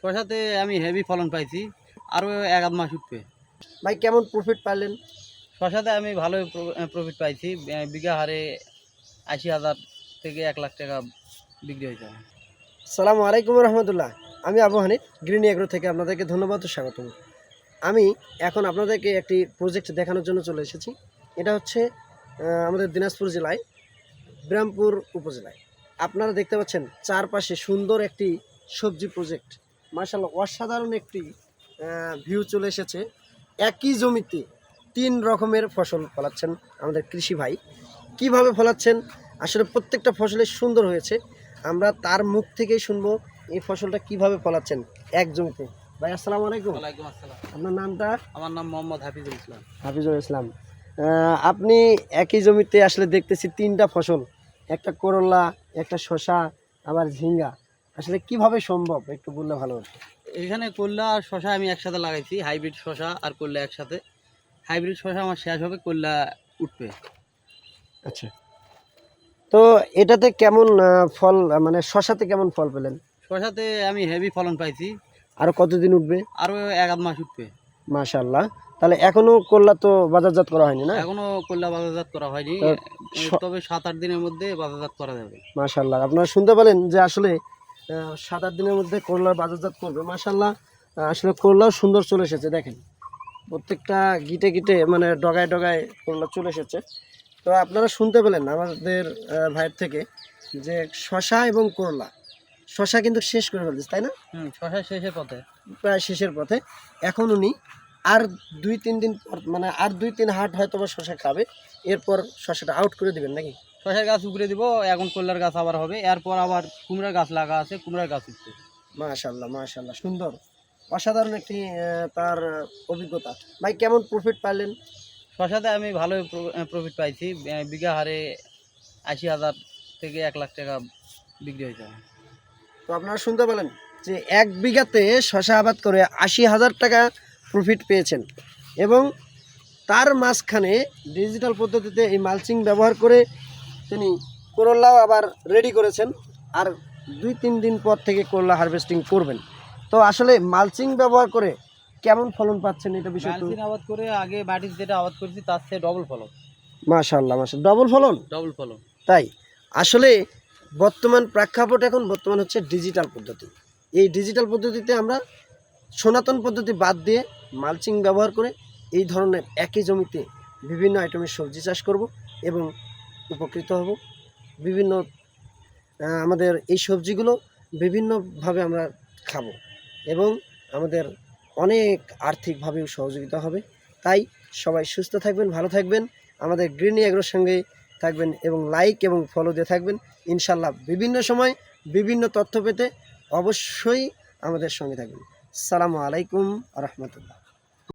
শসাতে আমি হেভি ফলন পাইছি, আরও এক আধ মাস উঠবে। ভাই কেমন প্রফিট পাইলেন? শসাতে আমি ভালো প্রফিট পাইছি, বিঘা হারে ৮০,০০০ থেকে ১,০০,০০০ টাকা বিক্রি হয়েছে। সালামু আলাইকুম রহমতুল্লাহ। আমি আবু হানিফ, গ্রিন এগ্রো থেকে আপনাদেরকে ধন্যবাদ ও স্বাগতম। আমি এখন আপনাদেরকে একটি প্রজেক্ট দেখানোর জন্য চলে এসেছি। এটা হচ্ছে আমাদের দিনাজপুর জেলায় বিরামপুর উপজেলায়। আপনারা দেখতে পাচ্ছেন চারপাশে সুন্দর একটি সবজি প্রজেক্ট। মার্শাল্লাহ, অসাধারণ একটি ভিউ চলে এসেছে। একই জমিতে 3 রকমের ফসল ফলাচ্ছেন আমাদের কৃষি ভাই। কিভাবে ফলাচ্ছেন, আসলে প্রত্যেকটা ফসলে সুন্দর হয়েছে। আমরা তার মুখ থেকেই শুনবো এই ফসলটা কিভাবে ফলাচ্ছেন এক জমিতে। ভাই আসসালামু আলাইকুম। ওয়ালাইকুম আসসালাম। আপনার নামটা? আমার নাম মোহাম্মদ হাফিজুল ইসলাম। হাফিজুল ইসলাম। আপনি একই জমিতে আসলে দেখতেছি 3টা ফসল, একটা করলা, একটা শসা, আবার ঝিঙ্গা। আসলে কিভাবে সম্ভব একটু বললে ভালো হতো। এখানে করলা আর শসা আমি একসাথে লাগাইছি, হাইব্রিড শসা আর করলা একসাথে। হাইব্রিড শসা আমার শেষ হবে, করলা উঠবে। আচ্ছা, তো এটাতে কেমন ফল, মানে শসাতে কেমন ফল পেলেন? শসাতে আমি হেভি ফলন পাইছি, আরো কতদিন উঠবে? আরও এক আধ মাস উঠবে। মাশাআল্লাহ। তাহলে এখনো করলা তো বাজারজাত করা হয়নি না? এখনো করলা বাজারজাত করা হয়নি, তবে 7-8 দিনের মধ্যে বাজারজাত করা যাবে। মাশাআল্লাহ, আপনারা শুনতে পেলেন যে আসলে 7-8 দিনের মধ্যে করলার বাজারজাত করবে। মাশাআল্লাহ, আসলে করলাও সুন্দর চলে এসেছে। দেখেন প্রত্যেকটা গিটে গিটে, মানে ডগায় ডগায় করলা চলে এসেছে। তো আপনারা শুনতে পেলেন আমাদের ভাইয়ের থেকে যে শসা এবং করলা, শসা কিন্তু শেষ করে ফেলছে, তাই না? শসা শেষের পথে, প্রায় শেষের পথে। এখন উনি আর 2-3 দিন পর, মানে আর 2-3 হাট হয়তো বা শসা খাবে, এরপর শসাটা আউট করে দিবেন নাকি? শসার গাছ উপরে দিব, এখন করলার গাছ আবার হবে, এরপর আবার কুমড়ার গাছ লাগা আছে, কুমড়ার গাছ উঠছে। মাশাআল্লাহ মাশাআল্লাহ, সুন্দর, অসাধারণ একটি তার অভিজ্ঞতা। ভাই কেমন প্রফিট পাইলেন? শসাতে আমি ভালো প্রফিট পাইছি, বিঘা হারে ৮০,০০০ থেকে ১,০০,০০০ টাকা বিক্রি হয়েছে। তো আপনারা শুনতে পেলেন যে 1 বিঘাতে শসা আবাদ করে ৮০,০০০ টাকা প্রফিট পেয়েছেন, এবং তার মাঝখানে ডিজিটাল পদ্ধতিতে এই মালচিং ব্যবহার করে তিনি করলাও আবার রেডি করেছেন, আর 2-3 দিন পর থেকে করলা হারভেস্টিং করবেন। তো আসলে মালচিং ব্যবহার করে কেমন ফলন পাচ্ছেন এটা বিষয়? মালচিং আবাদ করে আগে মাটির যেটা আবাদ করেছি তার চেয়ে ডবল ফলন। মাশাআল্লাহ মাশাআল্লাহ, ডবল ফলন। ডবল ফলন। তাই আসলে বর্তমান প্রেক্ষাপট এখন বর্তমান হচ্ছে ডিজিটাল পদ্ধতি। এই ডিজিটাল পদ্ধতিতে আমরা সনাতন পদ্ধতি বাদ দিয়ে মালচিং ব্যবহার করে এই ধরনের একই জমিতে বিভিন্ন আইটেমের সবজি চাষ করব এবং উপকৃত হব। বিভিন্ন আমাদের এই সবজিগুলো বিভিন্নভাবে আমরা খাবো এবং আমাদের অনেক আর্থিকভাবেও সহযোগিতা হবে। তাই সবাই সুস্থ থাকবেন, ভালো থাকবেন, আমাদের গ্রিন এগ্রোর সঙ্গে থাকবেন এবং লাইক এবং ফলো দিয়ে থাকবেন। ইনশাল্লাহ বিভিন্ন সময় বিভিন্ন তথ্য পেতে অবশ্যই আমাদের সঙ্গে থাকবেন। আসসালামু আলাইকুম রহমতুল্লাহ।